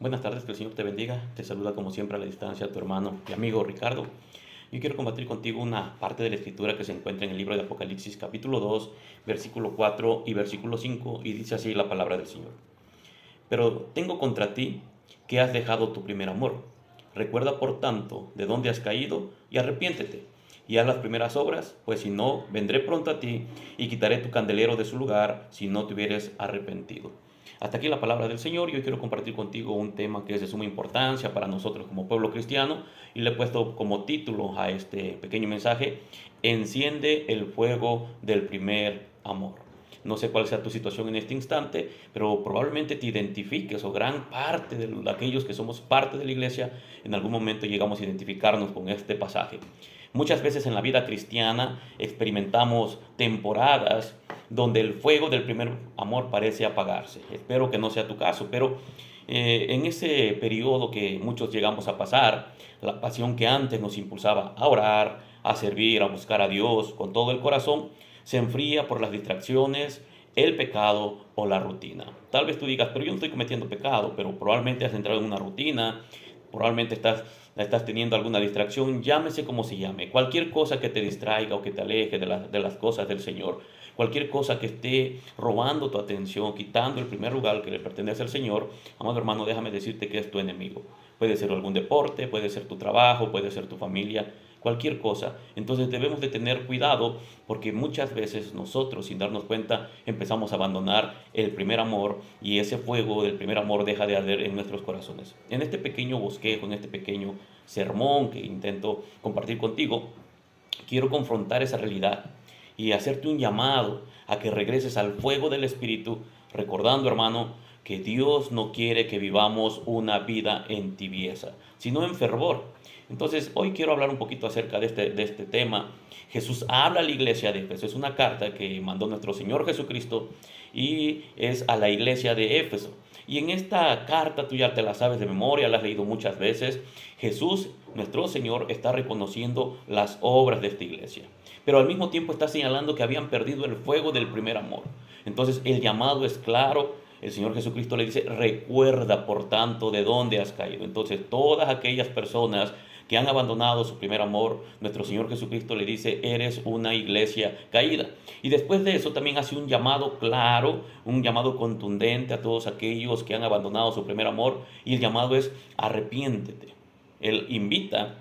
Buenas tardes, que el Señor te bendiga. Te saluda como siempre a la distancia tu hermano y amigo Ricardo. Yo quiero compartir contigo una parte de la escritura que se encuentra en el libro de Apocalipsis capítulo 2, versículo 4 y versículo 5, y dice así la palabra del Señor. Pero tengo contra ti que has dejado tu primer amor. Recuerda por tanto de dónde has caído y arrepiéntete y haz las primeras obras, pues si no, vendré pronto a ti y quitaré tu candelero de su lugar si no te hubieres arrepentido. Hasta aquí la palabra del Señor y hoy quiero compartir contigo un tema que es de suma importancia para nosotros como pueblo cristiano y le he puesto como título a este pequeño mensaje: Enciende el fuego del primer amor. No sé cuál sea tu situación en este instante, pero probablemente te identifiques o gran parte de aquellos que somos parte de la iglesia, en algún momento llegamos a identificarnos con este pasaje. Muchas veces en la vida cristiana experimentamos temporadas donde el fuego del primer amor parece apagarse. Espero que no sea tu caso, pero en ese periodo que muchos llegamos a pasar, la pasión que antes nos impulsaba a orar, a servir, a buscar a Dios con todo el corazón, se enfría por las distracciones, el pecado o la rutina. Tal vez tú digas, pero yo no estoy cometiendo pecado, pero probablemente has entrado en una rutina, probablemente estás teniendo alguna distracción, llámese como se llame, cualquier cosa que te distraiga o que te aleje de las cosas del Señor, cualquier cosa que esté robando tu atención, quitando el primer lugar que le pertenece al Señor, amado hermano, déjame decirte que es tu enemigo. Puede ser algún deporte, puede ser tu trabajo, puede ser tu familia, cualquier cosa. Entonces debemos de tener cuidado porque muchas veces nosotros, sin darnos cuenta, empezamos a abandonar el primer amor y ese fuego del primer amor deja de arder en nuestros corazones. En este pequeño bosquejo, en este pequeño sermón que intento compartir contigo, quiero confrontar esa realidad y hacerte un llamado a que regreses al fuego del Espíritu, recordando, hermano, que Dios no quiere que vivamos una vida en tibieza, sino en fervor. Entonces, hoy quiero hablar un poquito acerca de este tema. Jesús habla a la iglesia de Éfeso. Es una carta que mandó nuestro Señor Jesucristo y es a la iglesia de Éfeso. Y en esta carta, tú ya te la sabes de memoria, la has leído muchas veces, Jesús, nuestro Señor, está reconociendo las obras de esta iglesia. Pero al mismo tiempo está señalando que habían perdido el fuego del primer amor. Entonces el llamado es claro. El Señor Jesucristo le dice, recuerda por tanto de dónde has caído. Entonces todas aquellas personas que han abandonado su primer amor, nuestro Señor Jesucristo le dice, eres una iglesia caída. Y después de eso también hace un llamado claro, un llamado contundente a todos aquellos que han abandonado su primer amor, y el llamado es arrepiéntete. Él invita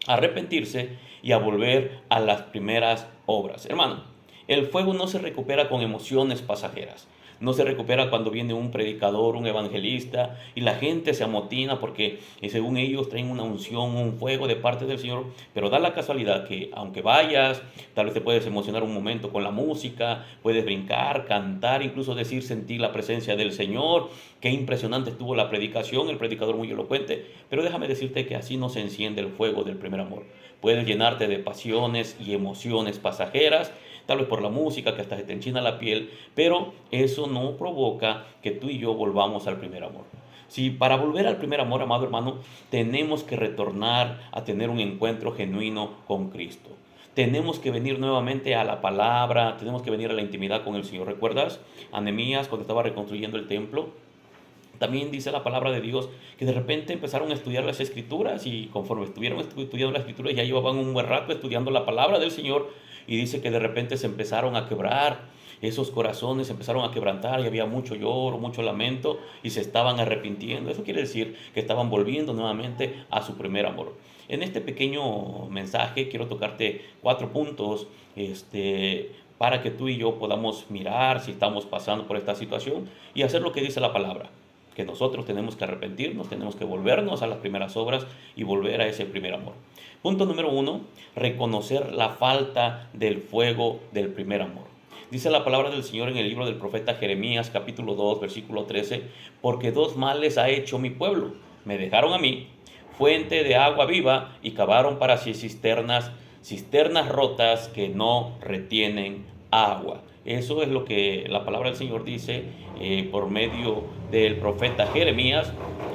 a arrepentirse y a volver a las primeras obras. Hermano, el fuego no se recupera con emociones pasajeras. No se recupera cuando viene un predicador, un evangelista y la gente se amotina porque según ellos traen una unción, un fuego de parte del Señor. Pero da la casualidad que aunque vayas, tal vez te puedes emocionar un momento con la música, puedes brincar, cantar, incluso decir sentir la presencia del Señor. Qué impresionante estuvo la predicación, el predicador muy elocuente. Pero déjame decirte que así no se enciende el fuego del primer amor. Puedes llenarte de pasiones y emociones pasajeras, tal vez por la música que hasta se te enchina la piel, pero eso no provoca que tú y yo volvamos al primer amor. Si para volver al primer amor, amado hermano, tenemos que retornar a tener un encuentro genuino con Cristo. Tenemos que venir nuevamente a la palabra, tenemos que venir a la intimidad con el Señor. ¿Recuerdas a Nehemías cuando estaba reconstruyendo el templo? También dice la palabra de Dios que de repente empezaron a estudiar las escrituras y conforme estuvieron estudiando las escrituras ya llevaban un buen rato estudiando la palabra del Señor, y dice que de repente se empezaron a quebrar esos corazones, se empezaron a quebrantar y había mucho lloro, mucho lamento y se estaban arrepintiendo. Eso quiere decir que estaban volviendo nuevamente a su primer amor. En este pequeño mensaje quiero tocarte 4 puntos para que tú y yo podamos mirar si estamos pasando por esta situación y hacer lo que dice la palabra, que nosotros tenemos que arrepentirnos, tenemos que volvernos a las primeras obras y volver a ese primer amor. Punto número 1, reconocer la falta del fuego del primer amor. Dice la palabra del Señor en el libro del profeta Jeremías, capítulo 2, versículo 13, porque dos males ha hecho mi pueblo. Me dejaron a mí, fuente de agua viva, y cavaron para sí cisternas rotas que no retienen agua. Eso es lo que la palabra del Señor dice por medio del profeta Jeremías.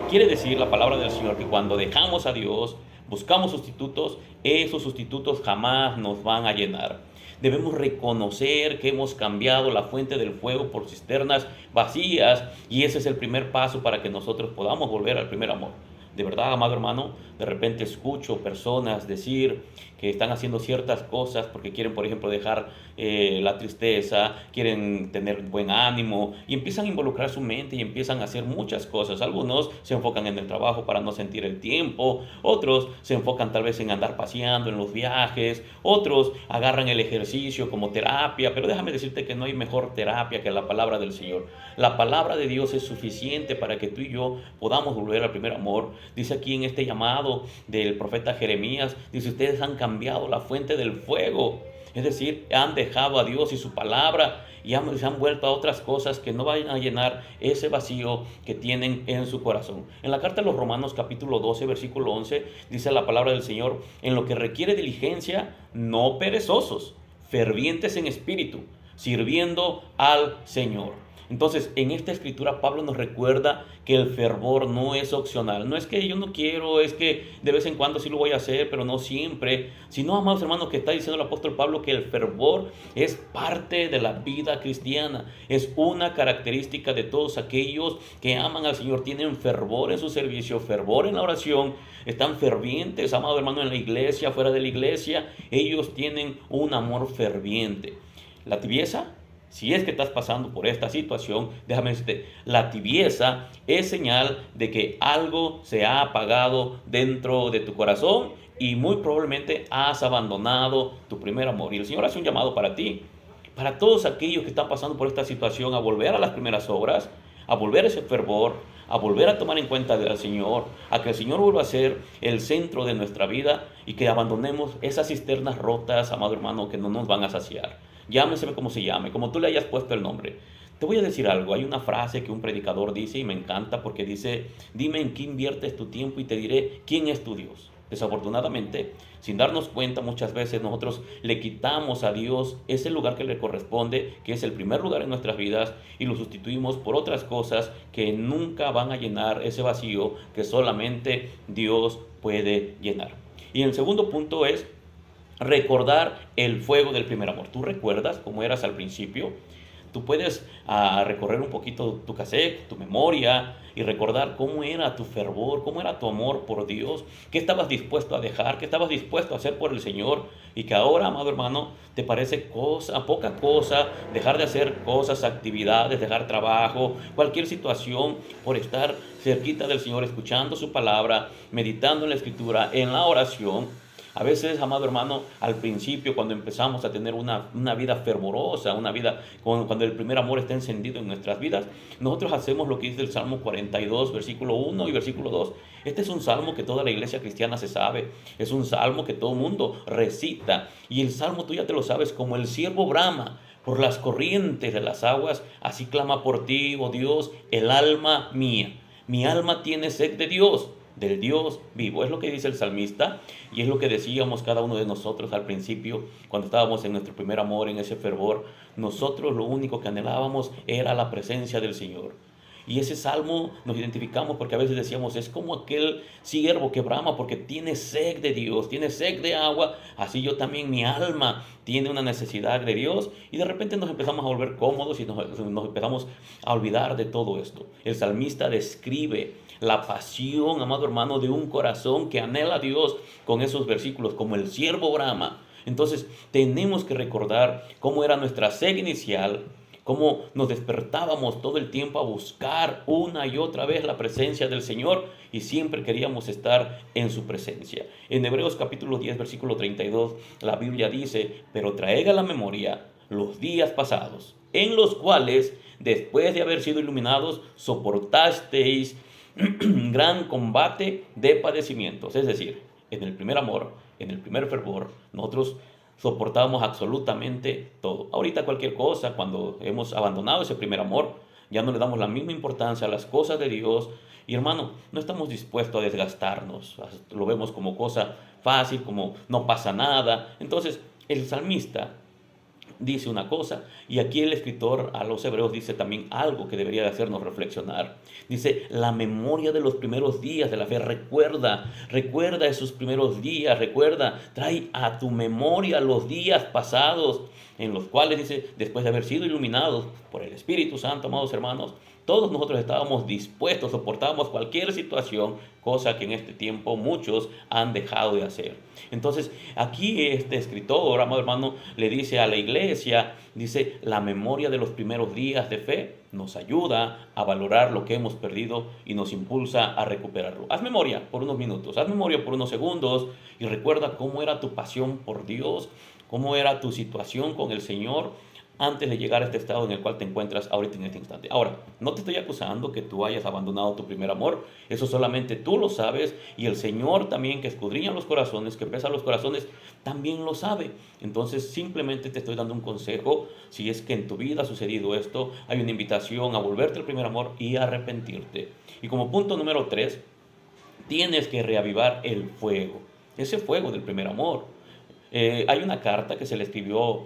Quiere decir la palabra del Señor que cuando dejamos a Dios, buscamos sustitutos, esos sustitutos jamás nos van a llenar. Debemos reconocer que hemos cambiado la fuente del fuego por cisternas vacías, y ese es el primer paso para que nosotros podamos volver al primer amor. De verdad, amado hermano, de repente escucho personas decir que están haciendo ciertas cosas porque quieren, por ejemplo, dejar la tristeza, quieren tener buen ánimo, y empiezan a involucrar su mente y empiezan a hacer muchas cosas. Algunos se enfocan en el trabajo para no sentir el tiempo, otros se enfocan tal vez en andar paseando, en los viajes, otros agarran el ejercicio como terapia, pero déjame decirte que no hay mejor terapia que la palabra del Señor. La palabra de Dios es suficiente para que tú y yo podamos volver al primer amor. Dice aquí en este llamado del profeta Jeremías, dice: ustedes han cambiado la fuente del fuego. Es decir, han dejado a Dios y su palabra y se han vuelto a otras cosas que no vayan a llenar ese vacío que tienen en su corazón. En la carta de los Romanos capítulo 12, versículo 11, dice la palabra del Señor: en lo que requiere diligencia, no perezosos, fervientes en espíritu, sirviendo al Señor. Entonces, en esta escritura Pablo nos recuerda que el fervor no es opcional. No es que yo no quiero, es que de vez en cuando sí lo voy a hacer, pero no siempre. Sino, amados hermanos, que está diciendo el apóstol Pablo que el fervor es parte de la vida cristiana. Es una característica de todos aquellos que aman al Señor. Tienen fervor en su servicio, fervor en la oración. Están fervientes, amado hermano, en la iglesia, fuera de la iglesia. Ellos tienen un amor ferviente. La tibieza, si es que estás pasando por esta situación, déjame decirte, la tibieza es señal de que algo se ha apagado dentro de tu corazón y muy probablemente has abandonado tu primer amor. Y el Señor hace un llamado para ti, para todos aquellos que están pasando por esta situación, a volver a las primeras obras, a volver a ese fervor, a volver a tomar en cuenta al Señor, a que el Señor vuelva a ser el centro de nuestra vida y que abandonemos esas cisternas rotas, amado hermano, que no nos van a saciar. Llámese como se llame, como tú le hayas puesto el nombre. Te voy a decir algo, hay una frase que un predicador dice y me encanta porque dice: dime en qué inviertes tu tiempo y te diré quién es tu Dios. Desafortunadamente, sin darnos cuenta, muchas veces nosotros le quitamos a Dios ese lugar que le corresponde, que es el primer lugar en nuestras vidas, y lo sustituimos por otras cosas que nunca van a llenar ese vacío que solamente Dios puede llenar. Y el segundo punto es recordar el fuego del primer amor. ¿Tú recuerdas cómo eras al principio? Tú puedes recorrer un poquito tu cassette, tu memoria, y recordar cómo era tu fervor, cómo era tu amor por Dios, qué estabas dispuesto a dejar, qué estabas dispuesto a hacer por el Señor, y que ahora, amado hermano, te parece poca cosa dejar de hacer cosas, actividades, dejar trabajo, cualquier situación, por estar cerquita del Señor, escuchando su palabra, meditando en la Escritura, en la oración. A veces, amado hermano, al principio, cuando empezamos a tener una vida fervorosa, una vida cuando el primer amor está encendido en nuestras vidas, nosotros hacemos lo que dice el Salmo 42, versículo 1 y versículo 2. Este es un salmo que toda la iglesia cristiana se sabe. Es un salmo que todo el mundo recita. Y el salmo tú ya te lo sabes: como el siervo brama por las corrientes de las aguas, así clama por ti, oh Dios, el alma mía. Mi alma tiene sed de Dios, del Dios vivo. Es lo que dice el salmista, y es lo que decíamos cada uno de nosotros al principio, cuando estábamos en nuestro primer amor, en ese fervor. Nosotros lo único que anhelábamos era la presencia del Señor. Y ese salmo nos identificamos porque a veces decíamos: es como aquel siervo que brama porque tiene sed de Dios, tiene sed de agua. Así yo también, mi alma tiene una necesidad de Dios. Y de repente nos empezamos a volver cómodos y nos empezamos a olvidar de todo esto. El salmista describe la pasión, amado hermano, de un corazón que anhela a Dios con esos versículos: como el siervo brama. Entonces tenemos que recordar cómo era nuestra sed inicial, cómo nos despertábamos todo el tiempo a buscar una y otra vez la presencia del Señor, y siempre queríamos estar en su presencia. En Hebreos capítulo 10, versículo 32, la Biblia dice: pero traiga a la memoria los días pasados, en los cuales, después de haber sido iluminados, soportasteis gran combate de padecimientos. Es decir, en el primer amor, en el primer fervor, nosotros soportábamos absolutamente todo. Ahorita cualquier cosa, cuando hemos abandonado ese primer amor, ya no le damos la misma importancia a las cosas de Dios. Y hermano, no estamos dispuestos a desgastarnos. Lo vemos como cosa fácil, como no pasa nada. Entonces, el salmista dice una cosa, y aquí el escritor a los hebreos dice también algo que debería de hacernos reflexionar. Dice, la memoria de los primeros días de la fe, recuerda esos primeros días, trae a tu memoria los días pasados, en los cuales dice, después de haber sido iluminados por el Espíritu Santo, amados hermanos, todos nosotros estábamos dispuestos, soportábamos cualquier situación, cosa que en este tiempo muchos han dejado de hacer. Entonces, aquí este escritor, amado hermano, le dice a la iglesia, dice, la memoria de los primeros días de fe nos ayuda a valorar lo que hemos perdido y nos impulsa a recuperarlo. Haz memoria por unos minutos, haz memoria por unos segundos y recuerda cómo era tu pasión por Dios, cómo era tu situación con el Señor antes de llegar a este estado en el cual te encuentras ahorita en este instante. Ahora, no te estoy acusando que tú hayas abandonado tu primer amor, eso solamente tú lo sabes y el Señor también, que escudriña los corazones, que pesa los corazones, también lo sabe. Entonces simplemente te estoy dando un consejo. Si es que en tu vida ha sucedido esto, hay una invitación a volverte al primer amor y a arrepentirte. Y como punto número 3, tienes que reavivar el fuego, ese fuego del primer amor. Hay una carta que se le escribió,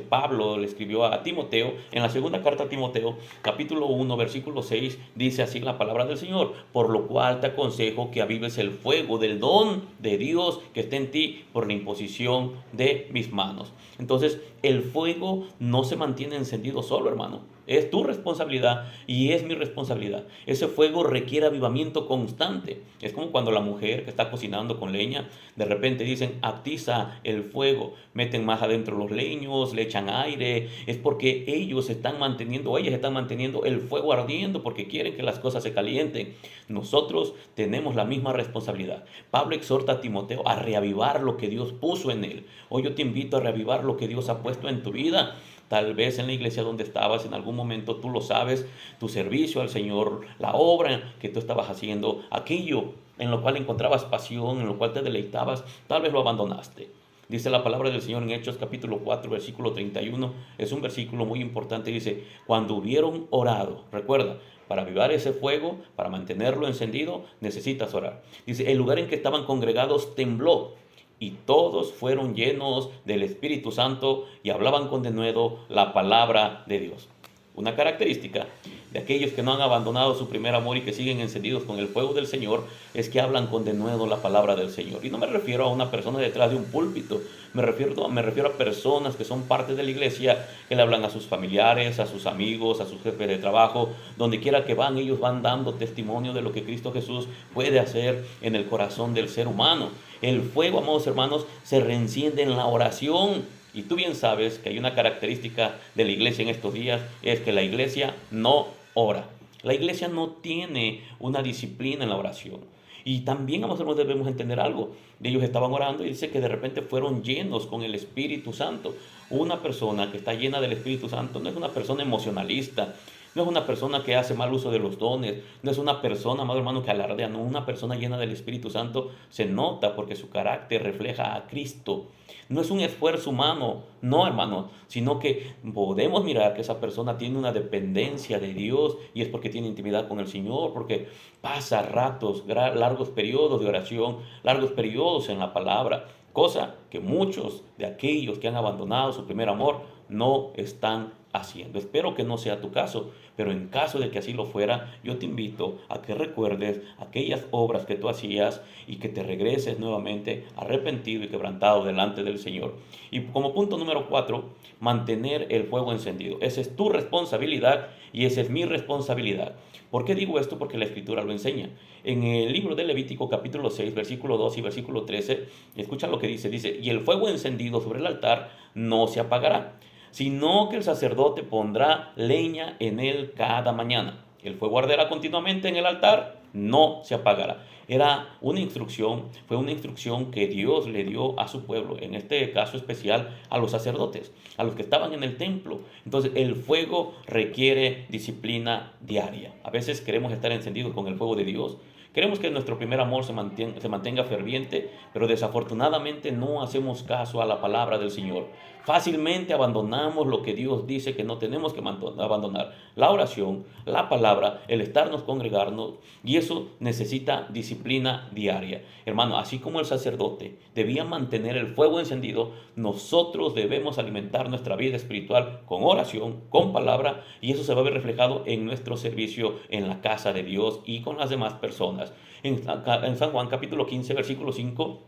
Pablo le escribió a Timoteo. En la segunda carta a Timoteo, capítulo 1, versículo 6, dice así la palabra del Señor: por lo cual te aconsejo que avives el fuego del don de Dios que está en ti por la imposición de mis manos. Entonces, el fuego no se mantiene encendido solo, hermano. Es tu responsabilidad y es mi responsabilidad. Ese fuego requiere avivamiento constante. Es como cuando la mujer que está cocinando con leña, de repente dicen, atiza el fuego, meten más adentro los leños, le echan aire. Es porque ellos están manteniendo, ellas están manteniendo el fuego ardiendo porque quieren que las cosas se calienten. Nosotros tenemos la misma responsabilidad. Pablo exhorta a Timoteo a reavivar lo que Dios puso en él. Hoy yo te invito a reavivar lo que Dios ha puesto en tu vida. Tal vez en la iglesia donde estabas, en algún momento tú lo sabes, tu servicio al Señor, la obra que tú estabas haciendo, aquello en lo cual encontrabas pasión, en lo cual te deleitabas, tal vez lo abandonaste. Dice la palabra del Señor en Hechos capítulo 4, versículo 31, es un versículo muy importante, dice, cuando hubieron orado, recuerda, para avivar ese fuego, para mantenerlo encendido, necesitas orar. Dice, el lugar en que estaban congregados tembló, y todos fueron llenos del Espíritu Santo y hablaban con denuedo la palabra de Dios. Una característica de aquellos que no han abandonado su primer amor y que siguen encendidos con el fuego del Señor es que hablan con denuedo la palabra del Señor. Y no me refiero a una persona detrás de un púlpito, me refiero a personas que son parte de la iglesia, que le hablan a sus familiares, a sus amigos, a sus jefes de trabajo, donde quiera que van, ellos van dando testimonio de lo que Cristo Jesús puede hacer en el corazón del ser humano. El fuego, amados hermanos, se reenciende en la oración. Y tú bien sabes que hay una característica de la iglesia en estos días, es que la iglesia no ora. La iglesia no tiene una disciplina en la oración. Y también, amados hermanos, debemos entender algo. Ellos estaban orando y dice que de repente fueron llenos con el Espíritu Santo. Una persona que está llena del Espíritu Santo no es una persona emocionalista, no es una persona que hace mal uso de los dones, no es una persona, amado hermano, que alardea, no, una persona llena del Espíritu Santo se nota porque su carácter refleja a Cristo. No es un esfuerzo humano, no, hermano, sino que podemos mirar que esa persona tiene una dependencia de Dios y es porque tiene intimidad con el Señor, porque pasa ratos, largos periodos de oración, largos periodos en la palabra, cosa que muchos de aquellos que han abandonado su primer amor no están haciendo. Espero que no sea tu caso, pero en caso de que así lo fuera, yo te invito a que recuerdes aquellas obras que tú hacías y que te regreses nuevamente arrepentido y quebrantado delante del Señor. Y como punto número 4, mantener el fuego encendido. Esa es tu responsabilidad y esa es mi responsabilidad. ¿Por qué digo esto? Porque la Escritura lo enseña. En el libro de Levítico capítulo 6, versículo 2 y versículo 13, escucha lo que dice, y el fuego encendido sobre el altar no se apagará, sino que el sacerdote pondrá leña en él cada mañana. El fuego arderá continuamente en el altar, no se apagará. Era una instrucción, fue una instrucción que Dios le dio a su pueblo, en este caso especial a los sacerdotes, a los que estaban en el templo. Entonces el fuego requiere disciplina diaria. A veces queremos estar encendidos con el fuego de Dios, queremos que nuestro primer amor se mantenga ferviente, pero desafortunadamente no hacemos caso a la palabra del Señor. Fácilmente abandonamos lo que Dios dice que no tenemos que abandonar: la oración, la palabra, el estarnos congregarnos. Y eso necesita disciplina diaria. Hermano, así como el sacerdote debía mantener el fuego encendido, nosotros debemos alimentar nuestra vida espiritual con oración, con palabra, y eso se va a ver reflejado en nuestro servicio en la casa de Dios y con las demás personas. En San Juan capítulo 15, versículo 5,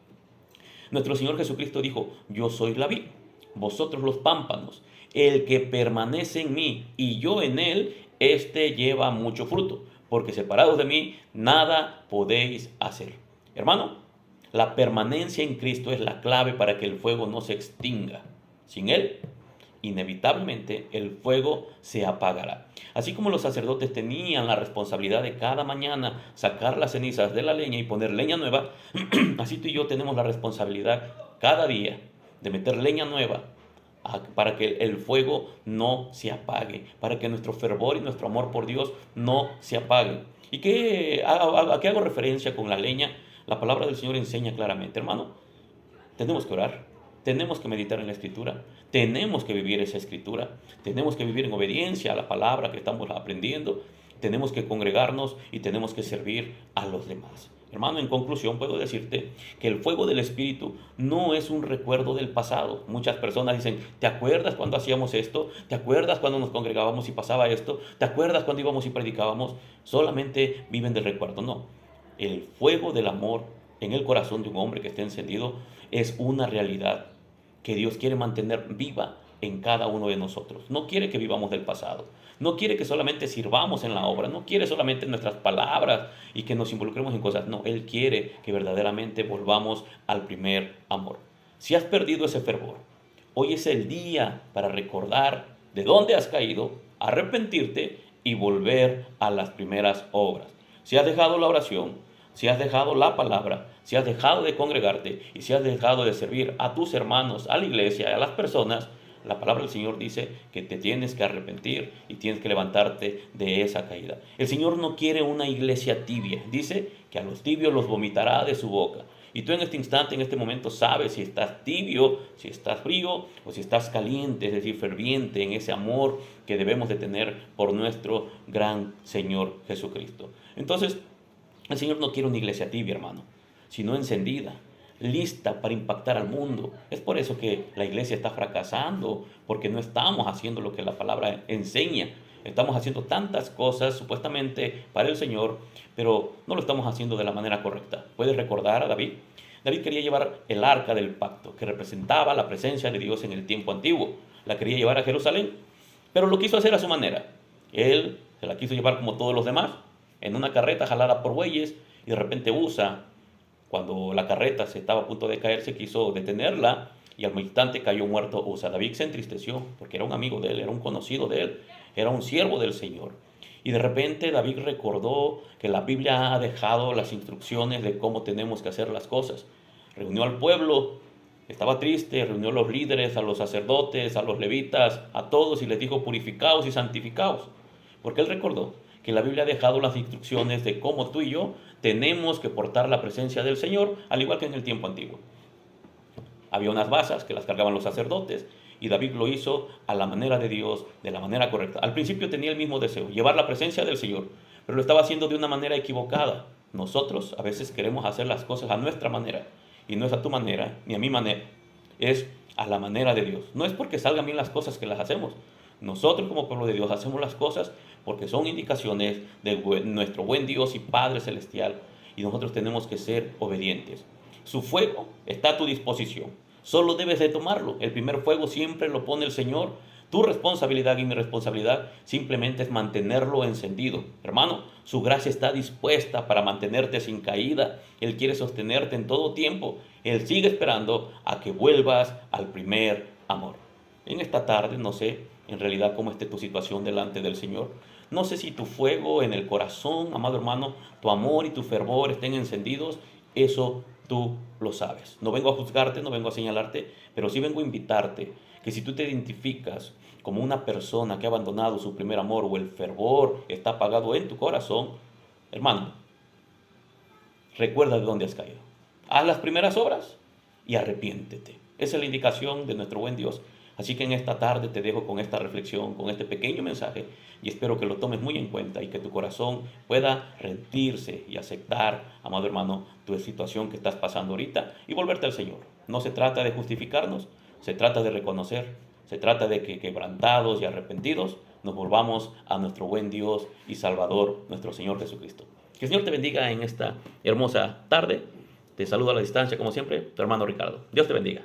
nuestro Señor Jesucristo dijo: yo soy la vid, vosotros los pámpanos. El que permanece en mí y yo en él, éste lleva mucho fruto, porque separados de mí nada podéis hacer. Hermano, la permanencia en Cristo es la clave para que el fuego no se extinga. Sin él, inevitablemente el fuego se apagará. Así como los sacerdotes tenían la responsabilidad de cada mañana sacar las cenizas de la leña y poner leña nueva, así tú y yo tenemos la responsabilidad cada día de meter leña nueva para que el fuego no se apague, para que nuestro fervor y nuestro amor por Dios no se apague. ¿Y a qué hago referencia con la leña? La palabra del Señor enseña claramente, hermano, tenemos que orar, tenemos que meditar en la Escritura, tenemos que vivir esa Escritura, tenemos que vivir en obediencia a la palabra que estamos aprendiendo, tenemos que congregarnos y tenemos que servir a los demás. Hermano, en conclusión puedo decirte que el fuego del Espíritu no es un recuerdo del pasado. Muchas personas dicen: ¿te acuerdas cuando hacíamos esto? ¿Te acuerdas cuando nos congregábamos y pasaba esto? ¿Te acuerdas cuando íbamos y predicábamos? Solamente viven del recuerdo. No, el fuego del amor en el corazón de un hombre que esté encendido es una realidad que Dios quiere mantener viva en cada uno de nosotros. No quiere que vivamos del pasado. No quiere que solamente sirvamos en la obra. No quiere solamente nuestras palabras y que nos involucremos en cosas. No, Él quiere que verdaderamente volvamos al primer amor. Si has perdido ese fervor, hoy es el día para recordar de dónde has caído, arrepentirte y volver a las primeras obras. Si has dejado la oración, si has dejado la palabra, si has dejado de congregarte y si has dejado de servir a tus hermanos, a la iglesia, a las personas, la palabra del Señor dice que te tienes que arrepentir y tienes que levantarte de esa caída. El Señor no quiere una iglesia tibia. Dice que a los tibios los vomitará de su boca. Y tú en este instante, en este momento, sabes si estás tibio, si estás frío o si estás caliente, es decir, ferviente en ese amor que debemos de tener por nuestro gran Señor Jesucristo. Entonces, el Señor no quiere una iglesia tibia, hermano, sino encendida, lista para impactar al mundo. Es por eso que la iglesia está fracasando, porque no estamos haciendo lo que la palabra enseña. Estamos haciendo tantas cosas supuestamente para el Señor, pero no lo estamos haciendo de la manera correcta. ¿Puedes recordar a David? David quería llevar el arca del pacto, que representaba la presencia de Dios en el tiempo antiguo. La quería llevar a Jerusalén, pero lo quiso hacer a su manera. Él se la quiso llevar como todos los demás, en una carreta jalada por bueyes, y de repente Usa, cuando la carreta se estaba a punto de caer, se quiso detenerla y al instante cayó muerto Usa. David se entristeció porque era un amigo de él, era un conocido de él, era un siervo del Señor. Y de repente David recordó que la Biblia ha dejado las instrucciones de cómo tenemos que hacer las cosas. Reunió al pueblo, estaba triste, reunió a los líderes, a los sacerdotes, a los levitas, a todos y les dijo: purificaos y santificaos. Porque él recordó que la Biblia ha dejado las instrucciones de cómo tú y yo tenemos que portar la presencia del Señor, al igual que en el tiempo antiguo. Había unas basas que las cargaban los sacerdotes y David lo hizo a la manera de Dios, de la manera correcta. Al principio tenía el mismo deseo, llevar la presencia del Señor, pero lo estaba haciendo de una manera equivocada. Nosotros a veces queremos hacer las cosas a nuestra manera y no es a tu manera ni a mi manera, es a la manera de Dios. No es porque salgan bien las cosas que las hacemos. Nosotros como pueblo de Dios hacemos las cosas porque son indicaciones de nuestro buen Dios y Padre Celestial, y nosotros tenemos que ser obedientes. Su fuego está a tu disposición, solo debes de tomarlo. El primer fuego siempre lo pone el Señor. Tu responsabilidad y mi responsabilidad simplemente es mantenerlo encendido. Hermano, su gracia está dispuesta para mantenerte sin caída. Él quiere sostenerte en todo tiempo. Él sigue esperando a que vuelvas al primer amor. En esta tarde, no sé en realidad cómo esté tu situación delante del Señor. No sé si tu fuego en el corazón, amado hermano, tu amor y tu fervor estén encendidos. Eso tú lo sabes. No vengo a juzgarte, no vengo a señalarte, pero sí vengo a invitarte que si tú te identificas como una persona que ha abandonado su primer amor o el fervor está apagado en tu corazón, hermano, recuerda de dónde has caído. Haz las primeras obras y arrepiéntete. Esa es la indicación de nuestro buen Dios. Así que en esta tarde te dejo con esta reflexión, con este pequeño mensaje, y espero que lo tomes muy en cuenta y que tu corazón pueda rendirse y aceptar, amado hermano, tu situación que estás pasando ahorita y volverte al Señor. No se trata de justificarnos, se trata de reconocer, se trata de que quebrantados y arrepentidos nos volvamos a nuestro buen Dios y Salvador, nuestro Señor Jesucristo. Que el Señor te bendiga en esta hermosa tarde. Te saludo a la distancia, como siempre, tu hermano Ricardo. Dios te bendiga.